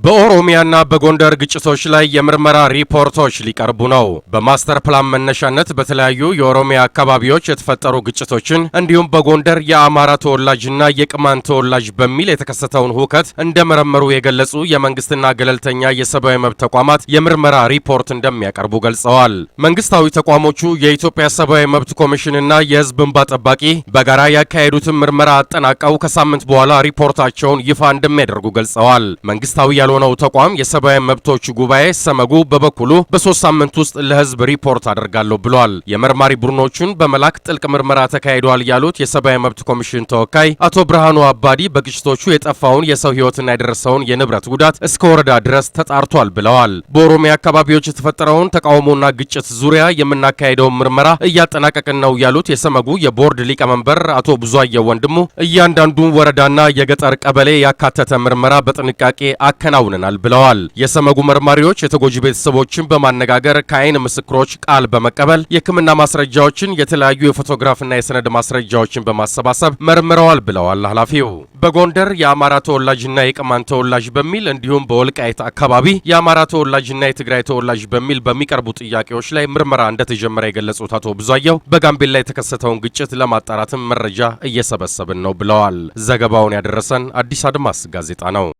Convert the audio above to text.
በኦሮሚያና በጎንደር ግጭቶች ላይ የምርመራ ሪፖርቶች ሊቀርቡ ነው። በማስተር ፕላን መነሻነት በተለያዩ የኦሮሚያ አካባቢዎች የተፈጠሩ ግጭቶችን እንዲሁም በጎንደር የአማራ ተወላጅና የቅማንት ተወላጅ በሚል የተከሰተውን ሁከት እንደመረመሩ የገለጹ የመንግስትና ገለልተኛ የሰብአዊ መብት ተቋማት የምርመራ ሪፖርት እንደሚያቀርቡ ገልጸዋል። መንግስታዊ ተቋሞቹ የኢትዮጵያ ሰብአዊ መብት ኮሚሽንና የህዝብ እንባ ጠባቂ በጋራ ያካሄዱትን ምርመራ አጠናቀው ከሳምንት በኋላ ሪፖርታቸውን ይፋ እንደሚያደርጉ ገልጸዋል። መንግስታዊ ያልሆነው ተቋም የሰብአዊ መብቶች ጉባኤ ሰመጉ በበኩሉ በ3 ሳምንት ውስጥ ለህዝብ ሪፖርት አደርጋለሁ ብሏል። የመርማሪ ቡድኖቹን በመላክ ጥልቅ ምርመራ ተካሂዷል ያሉት የሰብአዊ መብት ኮሚሽን ተወካይ አቶ ብርሃኑ አባዲ በግጭቶቹ የጠፋውን የሰው ህይወትና የደረሰውን የንብረት ጉዳት እስከ ወረዳ ድረስ ተጣርቷል ብለዋል። በኦሮሚያ አካባቢዎች የተፈጠረውን ተቃውሞና ግጭት ዙሪያ የምናካሄደውን ምርመራ እያጠናቀቅን ነው ያሉት የሰመጉ የቦርድ ሊቀመንበር አቶ ብዙአየሁ ወንድሙ እያንዳንዱን ወረዳና የገጠር ቀበሌ ያካተተ ምርመራ በጥንቃቄ አከናውነናል ብለዋል። የሰመጉ መርማሪዎች የተጎጂ ቤተሰቦችን በማነጋገር ከአይን ምስክሮች ቃል በመቀበል የሕክምና ማስረጃዎችን፣ የተለያዩ የፎቶግራፍና የሰነድ ማስረጃዎችን በማሰባሰብ መርምረዋል ብለዋል ኃላፊው። በጎንደር የአማራ ተወላጅና የቅማንት ተወላጅ በሚል እንዲሁም በወልቃይት አካባቢ የአማራ ተወላጅና የትግራይ ተወላጅ በሚል በሚቀርቡ ጥያቄዎች ላይ ምርመራ እንደተጀመረ የገለጹት አቶ ብዙአየሁ በጋምቤላ የተከሰተውን ግጭት ለማጣራትም መረጃ እየሰበሰብን ነው ብለዋል። ዘገባውን ያደረሰን አዲስ አድማስ ጋዜጣ ነው።